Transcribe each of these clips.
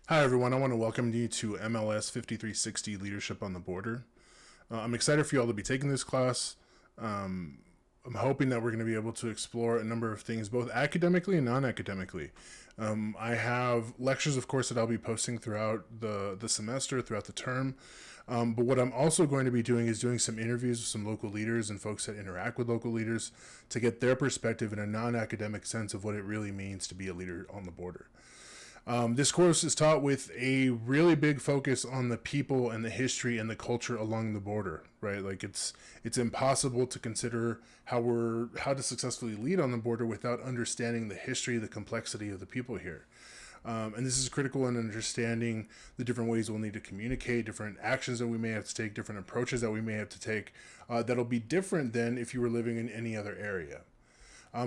Hi, everyone. I want to welcome you to MLS 5360 Leadership on the Border. I'm excited for you all to be taking this class. I'm hoping that we're going to be able to explore a number of things, both academically and non-academically. I have lectures, of course, that I'll be posting throughout the semester, throughout the term. But what I'm also going to be doing is doing some interviews with some local leaders and folks that interact with local leaders to get their perspective in a non-academic sense of what it really means to be a leader on the border. This course is taught with a really big focus on the people and the history and the culture along the border, right? Like it's impossible to consider how to successfully lead on the border without understanding the history, the complexity of the people here. And this is critical in understanding the different ways we'll need to communicate, different actions that we may have to take, different approaches that we may have to take that'll be different than if you were living in any other area.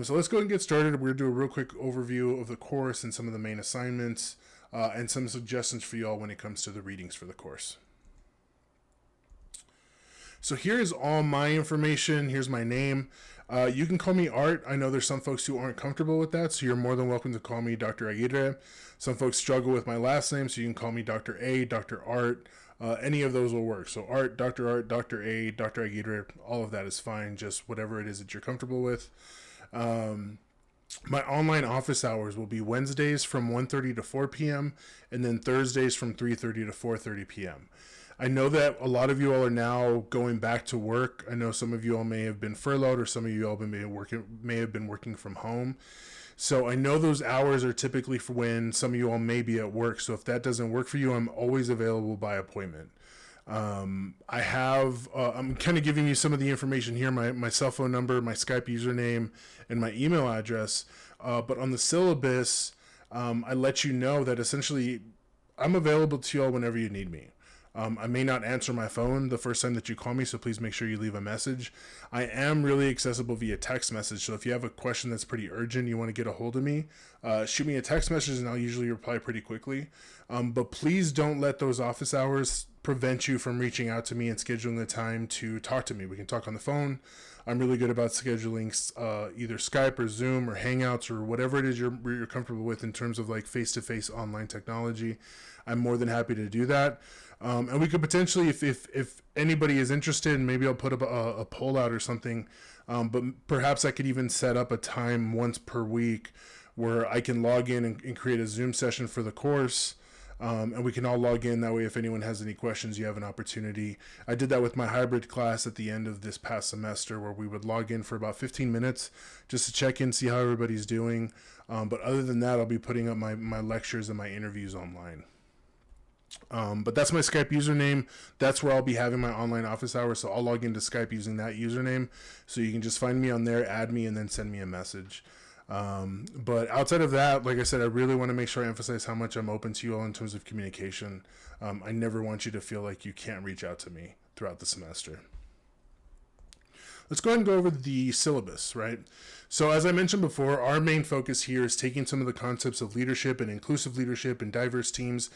So let's go ahead and get started. We're going to do a real quick overview of the course and some of the main assignments and some suggestions for you all when it comes to the readings for the course. So here's all my information. Here's my name. You can call me Art. I know there's some folks who aren't comfortable with that, so you're more than welcome to call me Dr. Aguirre. Some folks struggle with my last name, so you can call me Dr. A, Dr. Art. Any of those will work. So Art, Dr. A, Dr. Aguirre, all of that is fine. Just whatever it is that you're comfortable with. My online office hours will be Wednesdays from 1:30 to 4 p.m. and then Thursdays from 3:30 to 4:30 p.m. I know that a lot of you all are now going back to work. I know some of you all may have been furloughed or some of you all may have been working from home. So I know those hours are typically for when some of you all may be at work. So if that doesn't work for you, I'm always available by appointment. I'm kind of giving you some of the information here, my cell phone number, my Skype username, and my email address. But on the syllabus, I let you know that essentially I'm available to you all whenever you need me. I may not answer my phone the first time that you call me, so please make sure you leave a message. I am really accessible via text message, so if you have a question that's pretty urgent, you want to get a hold of me, shoot me a text message and I'll usually reply pretty quickly. But please don't let those office hours prevent you from reaching out to me and scheduling the time to talk to me. We can talk on the phone. I'm really good about scheduling either Skype or Zoom or Hangouts or whatever it is you're comfortable with in terms of like face-to-face online technology. I'm more than happy to do that. And we could potentially, if anybody is interested, maybe I'll put up a poll out or something. But perhaps I could even set up a time once per week where I can log in and create a Zoom session for the course. And we can all log in. That way, if anyone has any questions, you have an opportunity. I did that with my hybrid class at the end of this past semester where we would log in for about 15 minutes just to check in, see how everybody's doing. But other than that, I'll be putting up my lectures and my interviews online. But that's my Skype username. That's where I'll be having my online office hours. So I'll log into Skype using that username. So you can just find me on there, add me, and then send me a message. But outside of that, like I said, I really want to make sure I emphasize how much I'm open to you all in terms of communication. I never want you to feel like you can't reach out to me throughout the semester. Let's go ahead and go over the syllabus, right? So as I mentioned before, our main focus here is taking some of the concepts of leadership and inclusive leadership and diverse teams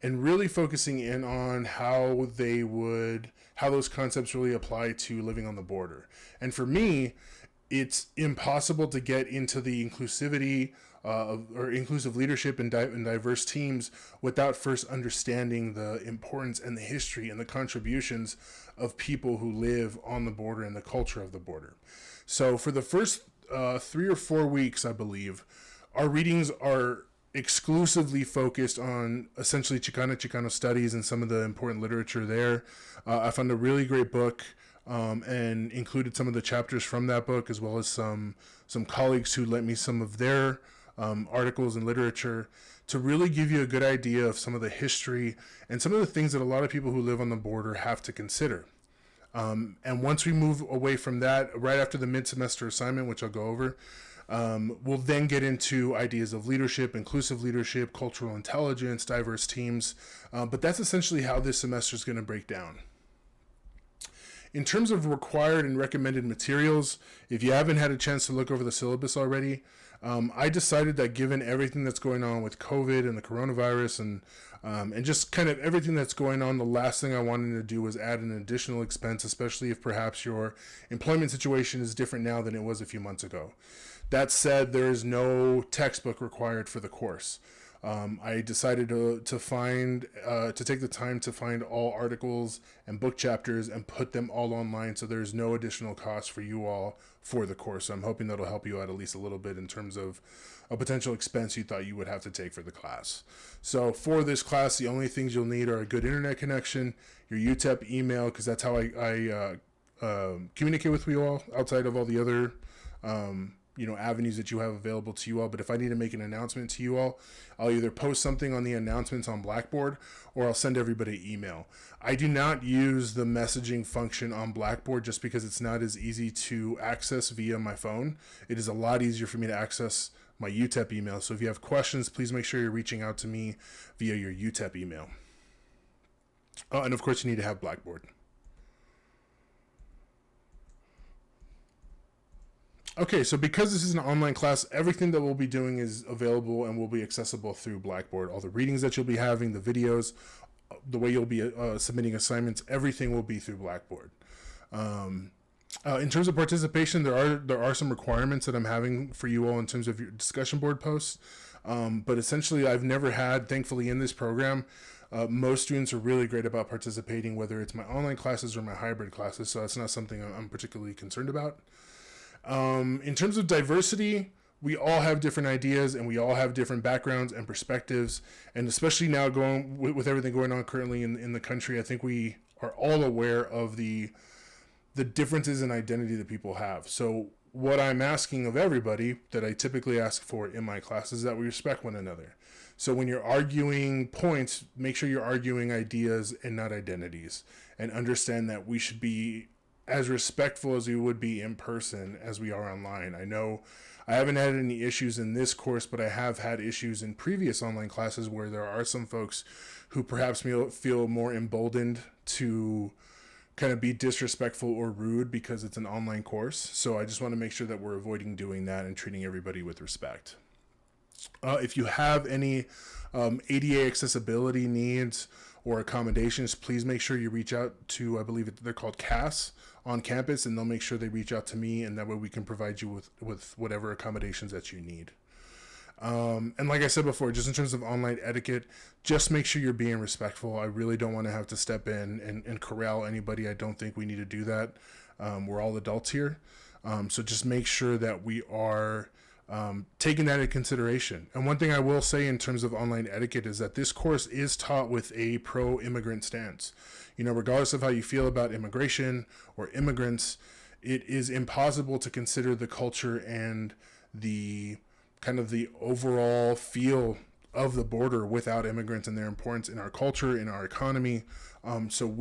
and really focusing in on how those concepts really apply to living on the border. And for me, it's impossible to get into the inclusivity or inclusive leadership and diverse teams without first understanding the importance and the history and the contributions of people who live on the border and the culture of the border. So for the first 3 or 4 weeks, I believe, our readings are exclusively focused on essentially Chicano studies and some of the important literature there. I found a really great book and included some of the chapters from that book, as well as some colleagues who lent me some of their articles and literature to really give you a good idea of some of the history and some of the things that a lot of people who live on the border have to consider. And once we move away from that, right after the mid-semester assignment, which I'll go over, we'll then get into ideas of leadership, inclusive leadership, cultural intelligence, diverse teams. But that's essentially how this semester is going to break down. In terms of required and recommended materials, if you haven't had a chance to look over the syllabus already, I decided that given everything that's going on with COVID and the coronavirus and just kind of everything that's going on, the last thing I wanted to do was add an additional expense, especially if perhaps your employment situation is different now than it was a few months ago. That said, there is no textbook required for the course. I decided to take the time to find all articles and book chapters and put them all online, so there's no additional cost for you all for the course. So I'm hoping that'll help you out at least a little bit in terms of a potential expense you thought you would have to take for the class. So for this class, the only things you'll need are a good internet connection, your UTEP email, because that's how I communicate with you all outside of all the other avenues that you have available to you all. But if I need to make an announcement to you all, I'll either post something on the announcements on Blackboard, or I'll send everybody email. I do not use the messaging function on Blackboard just because it's not as easy to access via my phone. It is a lot easier for me to access my UTEP email. So if you have questions, please make sure you're reaching out to me via your UTEP email. And of course, you need to have Blackboard. Okay, so because this is an online class, everything that we'll be doing is available and will be accessible through Blackboard. All the readings that you'll be having, the videos, the way you'll be submitting assignments, everything will be through Blackboard. In terms of participation, there are some requirements that I'm having for you all in terms of your discussion board posts. But essentially, I've never had, thankfully, in this program, most students are really great about participating, whether it's my online classes or my hybrid classes. So that's not something I'm particularly concerned about. In terms of diversity, we all have different ideas and we all have different backgrounds and perspectives. And especially now going with everything going on currently in the country, I think we are all aware of the differences in identity that people have. So what I'm asking of everybody that I typically ask for in my class is that we respect one another. So when you're arguing points, make sure you're arguing ideas and not identities, and understand that we should be as respectful as we would be in person as we are online. I know I haven't had any issues in this course, but I have had issues in previous online classes where there are some folks who perhaps feel more emboldened to kind of be disrespectful or rude because it's an online course. So I just want to make sure that we're avoiding doing that and treating everybody with respect. If you have any ADA accessibility needs or accommodations, please make sure you reach out to, I believe they're called CAS on campus, and they'll make sure they reach out to me, and that way we can provide you with whatever accommodations that you need. And like I said before, just in terms of online etiquette, just make sure you're being respectful. I really don't want to have to step in and corral anybody. I don't think we need to do that. We're all adults here. So just make sure that we are taking that into consideration. And one thing I will say in terms of online etiquette is that this course is taught with a pro-immigrant stance. Regardless of how you feel about immigration or immigrants, it is impossible to consider the culture and the kind of the overall feel of the border without immigrants and their importance in our culture, in our economy. So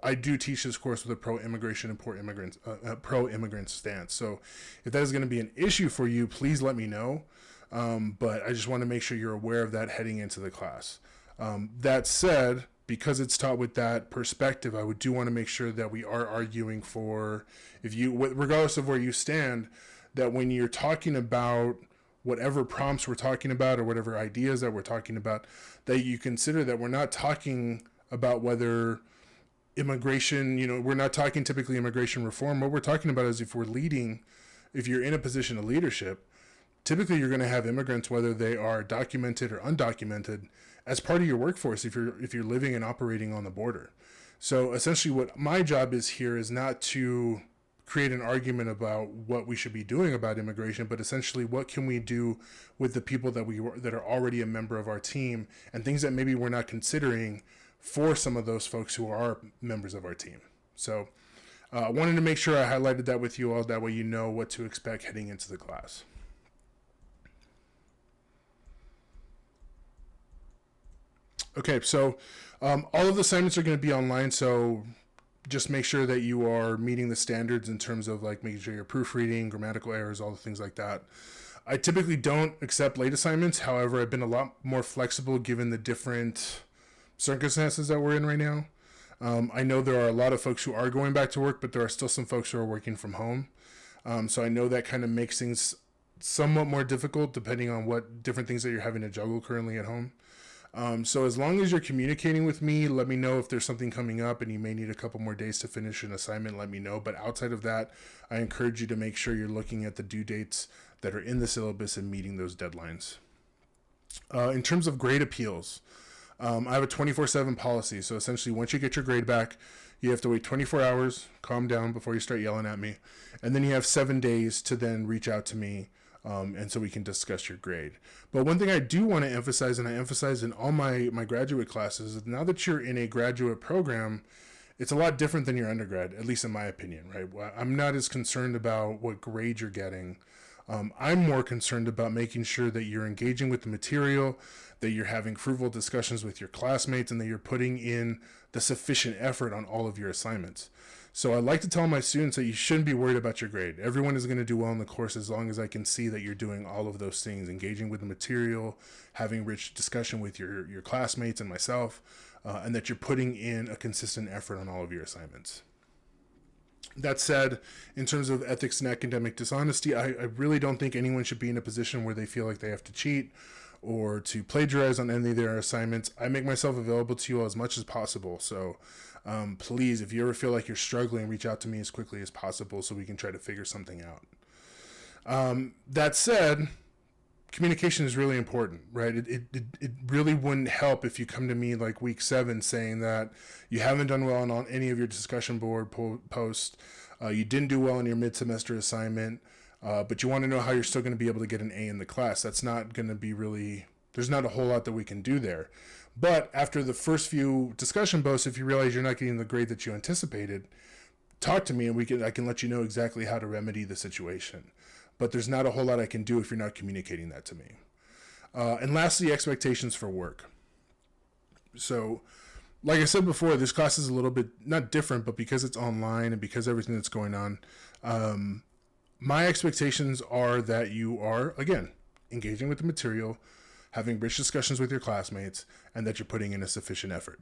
I do teach this course with a pro-immigration and pro-immigrant stance. So if that is going to be an issue for you, please let me know. But I just want to make sure you're aware of that heading into the class. That said, because it's taught with that perspective, I do want to make sure that we are arguing for, regardless of where you stand, that when you're talking about whatever prompts we're talking about or whatever ideas that we're talking about, that you consider that we're not talking about whether immigration, we're not talking typically immigration reform. What we're talking about is if you're in a position of leadership, typically you're going to have immigrants, whether they are documented or undocumented, as part of your workforce if you're living and operating on the border. So essentially what my job is here is not to create an argument about what we should be doing about immigration, but essentially what can we do with the people that are already a member of our team, and things that maybe we're not considering for some of those folks who are members of our team. So I wanted to make sure I highlighted that with you all. That way you know what to expect heading into the class. Okay, so all of the assignments are going to be online, so just make sure that you are meeting the standards in terms of like making sure you're proofreading, grammatical errors, all the things like that. I typically don't accept late assignments. However, I've been a lot more flexible given the different circumstances that we're in right now. I know there are a lot of folks who are going back to work, but there are still some folks who are working from home. So I know that kind of makes things somewhat more difficult depending on what different things that you're having to juggle currently at home. So as long as you're communicating with me, let me know if there's something coming up and you may need a couple more days to finish an assignment, let me know. But outside of that, I encourage you to make sure you're looking at the due dates that are in the syllabus and meeting those deadlines. In terms of grade appeals, I have a 24/7 policy. So essentially, once you get your grade back, you have to wait 24 hours, calm down before you start yelling at me. And then you have 7 days to then reach out to me, and so we can discuss your grade. But one thing I do want to emphasize, and I emphasize in all my graduate classes, is now that you're in a graduate program, it's a lot different than your undergrad, at least in my opinion, right? I'm not as concerned about what grade you're getting. I'm more concerned about making sure that you're engaging with the material, that you're having fruitful discussions with your classmates, and that you're putting in the sufficient effort on all of your assignments. So I like to tell my students that you shouldn't be worried about your grade. Everyone is going to do well in the course as long as I can see that you're doing all of those things, engaging with the material, having rich discussion with your classmates and myself, and that you're putting in a consistent effort on all of your assignments. That said, in terms of ethics and academic dishonesty, I really don't think anyone should be in a position where they feel like they have to cheat or to plagiarize on any of their assignments. I make myself available to you all as much as possible. So please, if you ever feel like you're struggling, reach out to me as quickly as possible so we can try to figure something out. That said, communication is really important, right? It really wouldn't help if you come to me like week 7 saying that you haven't done well on any of your discussion board posts, you didn't do well in your mid-semester assignment, but you want to know how you're still going to be able to get an A in the class. That's not going to be really, there's not a whole lot that we can do there. But after the first few discussion posts, if you realize you're not getting the grade that you anticipated, talk to me and I can let you know exactly how to remedy the situation. But there's not a whole lot I can do if you're not communicating that to me. And lastly, expectations for work. So, like I said before, this class is a little bit, not different, but because it's online and because everything that's going on, my expectations are that you are, again, engaging with the material, having rich discussions with your classmates, and that you're putting in a sufficient effort.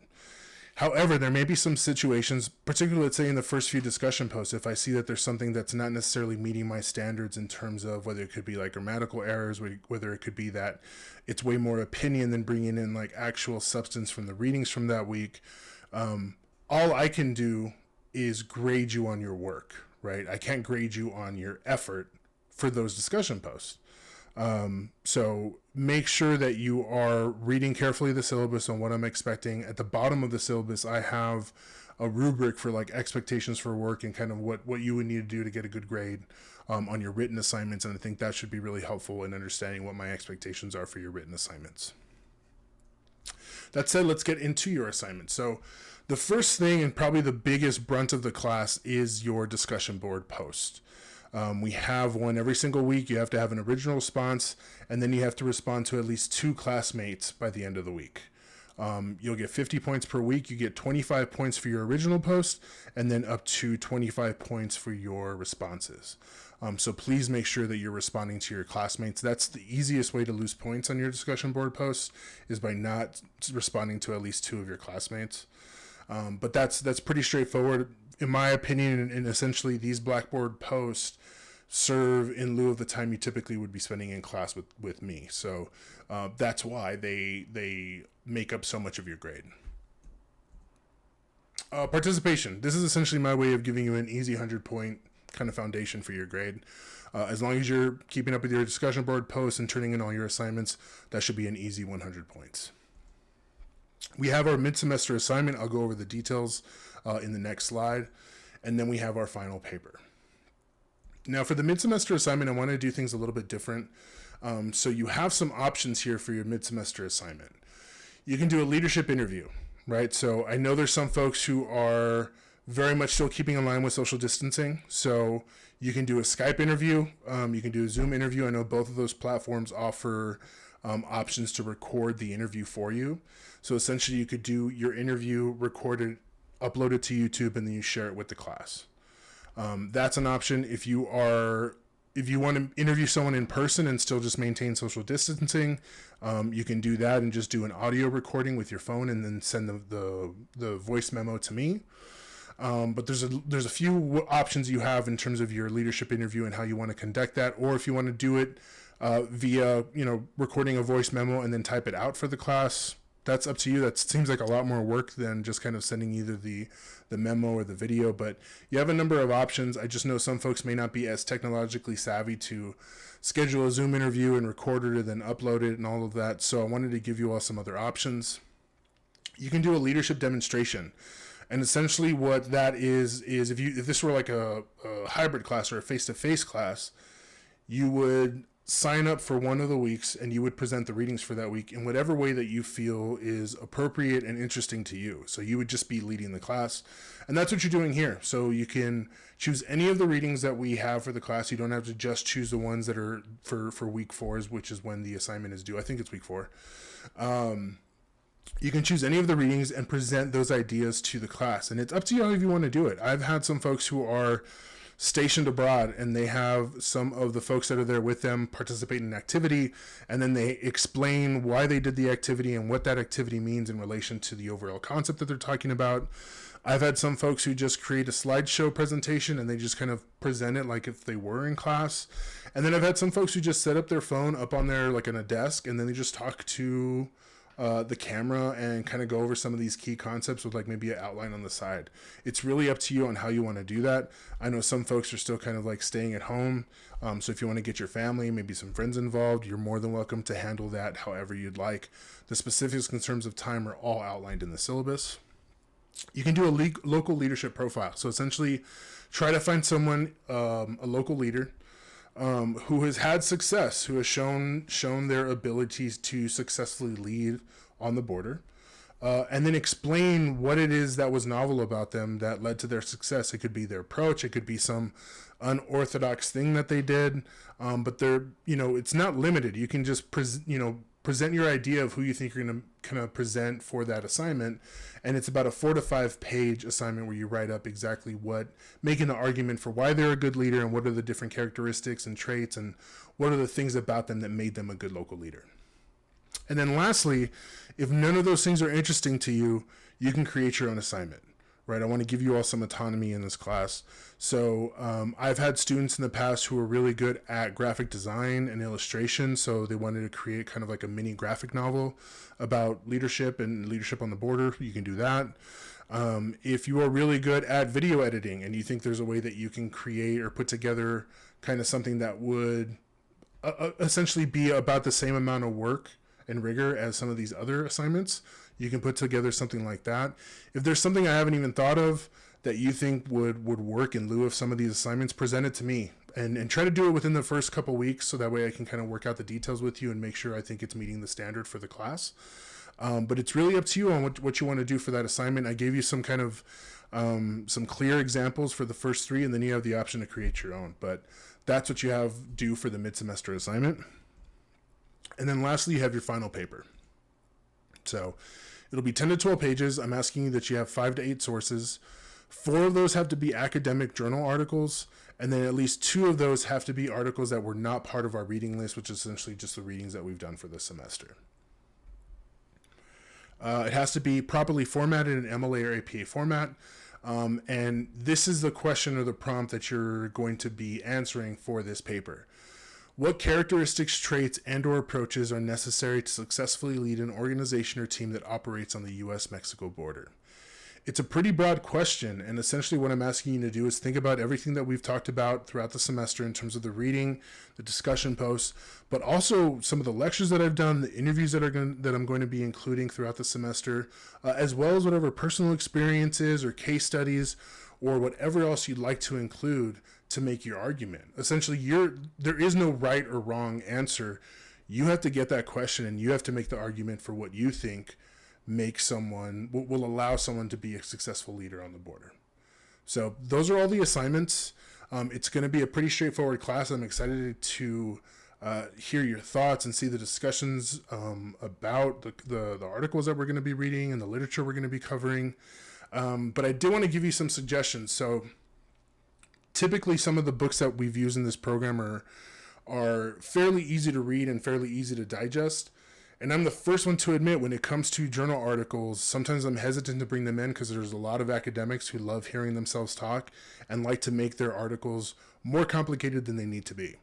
However, there may be some situations, particularly let's say in the first few discussion posts, if I see that there's something that's not necessarily meeting my standards in terms of whether it could be like grammatical errors, whether it could be that it's way more opinion than bringing in like actual substance from the readings from that week, all I can do is grade you on your work, right? I can't grade you on your effort for those discussion posts. So make sure that you are reading carefully the syllabus on what I'm expecting. At the bottom of the syllabus, I have a rubric for like expectations for work and kind of what you would need to do to get a good grade on your written assignments. And I think that should be really helpful in understanding what my expectations are for your written assignments. That said, let's get into your assignments. So the first thing and probably the biggest brunt of the class is your discussion board post. We have one every single week. You have to have an original response, and then you have to respond to at least 2 classmates by the end of the week. You'll get 50 points per week. You get 25 points for your original post, and then up to 25 points for your responses. So please make sure that you're responding to your classmates. That's the easiest way to lose points on your discussion board posts, is by not responding to at least 2 of your classmates. But that's pretty straightforward. In my opinion, and essentially these Blackboard posts serve in lieu of the time you typically would be spending in class with me. So that's why they make up so much of your grade. Participation. This is essentially my way of giving you an easy 100-point kind of foundation for your grade. As long as you're keeping up with your discussion board posts and turning in all your assignments, that should be an easy 100 points. We have our mid-semester assignment. I'll go over the details in the next slide. And then we have our final paper. Now for the mid-semester assignment, I want to do things a little bit different. So you have some options here for your mid-semester assignment. You can do a leadership interview, right? So I know there's some folks who are very much still keeping in line with social distancing. So you can do a Skype interview. You can do a Zoom interview. I know both of those platforms offer options to record the interview for you. So essentially you could do your interview, record it, upload it to YouTube, and then you share it with the class. That's an option. If you want to interview someone in person and still just maintain social distancing, you can do that and just do an audio recording with your phone and then send the voice memo to me. But there's a few options you have in terms of your leadership interview and how you want to conduct that, or if you want to do it via recording a voice memo and then type it out for the class. that's up to you. That seems like a lot more work than just kind of sending either the memo or the video, but you have a number of options. I just know some folks may not be as technologically savvy to schedule a Zoom interview and record it and then upload it and all of that. So I wanted to give you all some other options. You can do a leadership demonstration. And essentially what that is if this were like a hybrid class or a face-to-face class, you would sign up for one of the weeks and you would present the readings for that week in whatever way that you feel is appropriate and interesting to you. So you would just be leading the class, and that's what you're doing here. So you can choose any of the readings that we have for the class. You don't have to just choose the ones that are for week 4, which is when the assignment is due. I think it's week 4. You can choose any of the readings and present those ideas to the class, and it's up to you how you want to do it. I've had some folks who are stationed abroad and they have some of the folks that are there with them participate in an activity, and then they explain why they did the activity and what that activity means in relation to the overall concept that they're talking about. I've had some folks who just create a slideshow presentation and they just kind of present it like if they were in class. And then I've had some folks who just set up their phone up on their, like on a desk, and then they just talk to the camera and kind of go over some of these key concepts with like maybe an outline on the side. It's really up to you on how you want to do that. I know some folks are still kind of like staying at home. So if you want to get your family, maybe some friends involved, you're more than welcome to handle that however you'd like. The specifics in terms of time are all outlined in the syllabus. You can do a local leadership profile. So essentially try to find someone, a local leader, who has had success, who has shown their abilities to successfully lead on the border, and then explain what it is that was novel about them that led to their success. It could be their approach, it could be some unorthodox thing that they did, but they're, it's not limited. You can just present your idea of who you think you're going to kind of present for that assignment, and it's about a 4 to 5 page assignment where you write up exactly making the argument for why they're a good leader and what are the different characteristics and traits and what are the things about them that made them a good local leader. And then lastly, if none of those things are interesting to you, you can create your own assignment. Right, I want to give you all some autonomy in this class. So I've had students in the past who are really good at graphic design and illustration, so they wanted to create kind of like a mini graphic novel about leadership and leadership on the border. You can do that. If you are really good at video editing and you think there's a way that you can create or put together kind of something that would essentially be about the same amount of work and rigor as some of these other assignments, you can put together something like that. If there's something I haven't even thought of that you think would work in lieu of some of these assignments, present it to me and try to do it within the first couple weeks, so that way I can kind of work out the details with you and make sure I think it's meeting the standard for the class. But it's really up to you on what you want to do for that assignment. I gave you some kind of some clear examples for the first 3, and then you have the option to create your own. But that's what you have due for the mid-semester assignment. And then lastly, you have your final paper. So it'll be 10 to 12 pages. I'm asking you that you have 5 to 8 sources. 4 of those have to be academic journal articles, and then at least 2 of those have to be articles that were not part of our reading list, which is essentially just the readings that we've done for this semester. It has to be properly formatted in MLA or APA format, and this is the question or the prompt that you're going to be answering for this paper. What characteristics, traits, and/or approaches are necessary to successfully lead an organization or team that operates on the U.S.-Mexico border? It's a pretty broad question, and essentially what I'm asking you to do is think about everything that we've talked about throughout the semester in terms of the reading, the discussion posts, but also some of the lectures that I've done, the interviews that I'm going to be including throughout the semester, as well as whatever personal experiences or case studies or whatever else you'd like to include to make your argument. Essentially, there is no right or wrong answer. You have to get that question and you have to make the argument for what you think will allow someone to be a successful leader on the border. So those are all the assignments. It's going to be a pretty straightforward class. I'm excited to hear your thoughts and see the discussions about the articles that we're going to be reading and the literature we're going to be covering. But I do want to give you some suggestions. So typically some of the books that we've used in this program are fairly easy to read and fairly easy to digest. And I'm the first one to admit, when it comes to journal articles, sometimes I'm hesitant to bring them in because there's a lot of academics who love hearing themselves talk and like to make their articles more complicated than they need to be.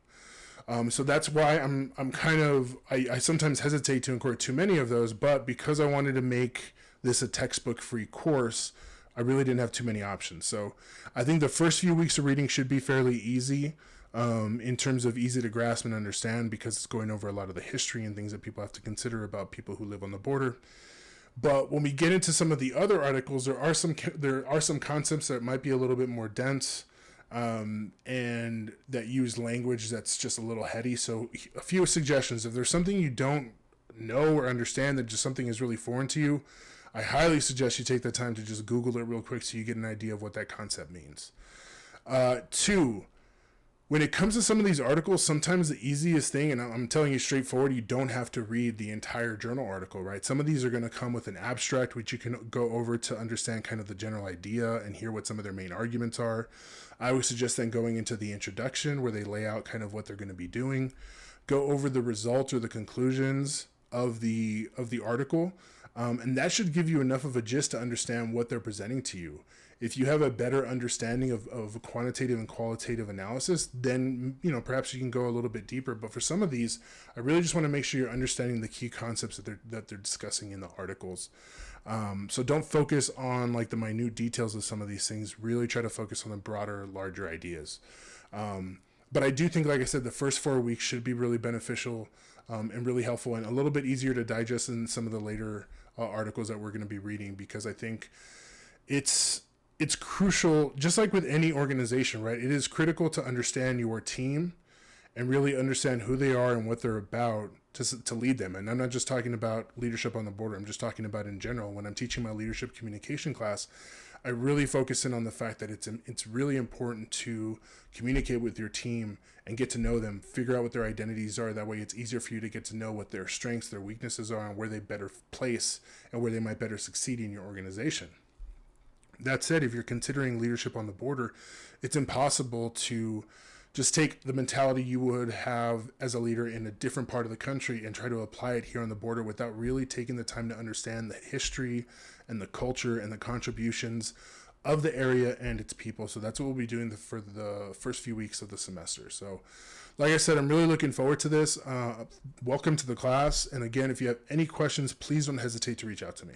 So that's why I'm kind of I sometimes hesitate to include too many of those, but because I wanted to make this a textbook free course, I really didn't have too many options. So I think the first few weeks of reading should be fairly easy, in terms of easy to grasp and understand, because it's going over a lot of the history and things that people have to consider about people who live on the border. But when we get into some of the other articles, there are some concepts that might be a little bit more dense, and that use language that's just a little heady. So a few suggestions: if there's something you don't know or understand, that just something is really foreign to you, I highly suggest you take the time to just Google it real quick so you get an idea of what that concept means. Two, when it comes to some of these articles, sometimes the easiest thing, and I'm telling you straightforward, you don't have to read the entire journal article, right? Some of these are going to come with an abstract, which you can go over to understand kind of the general idea and hear what some of their main arguments are. I would suggest then going into the introduction, where they lay out kind of what they're going to be doing, go over the results or the conclusions of the article, and that should give you enough of a gist to understand what they're presenting to you. If you have a better understanding of quantitative and qualitative analysis, then perhaps you can go a little bit deeper. But for some of these, I really just want to make sure you're understanding the key concepts that they're discussing in the articles. So don't focus on like the minute details of some of these things. Really try to focus on the broader, larger ideas. But I do think, like I said, the first 4 weeks should be really beneficial, and really helpful, and a little bit easier to digest than some of the later articles that we're going to be reading, because I think it's crucial, just like with any organization, right? It is critical to understand your team and really understand who they are and what they're about to lead them. And I'm not just talking about leadership on the border. I'm just talking about in general. When I'm teaching my leadership communication class, I really focus in on the fact that it's really important to communicate with your team and get to know them, figure out what their identities are. That way it's easier for you to get to know what their strengths, their weaknesses are, and where they better place and where they might better succeed in your organization. That said, if you're considering leadership on the border, it's impossible to just take the mentality you would have as a leader in a different part of the country and try to apply it here on the border without really taking the time to understand the history and the culture and the contributions of the area and its people. So that's what we'll be doing for the first few weeks of the semester. So like I said, I'm really looking forward to this. Welcome to the class. And again, if you have any questions, please don't hesitate to reach out to me.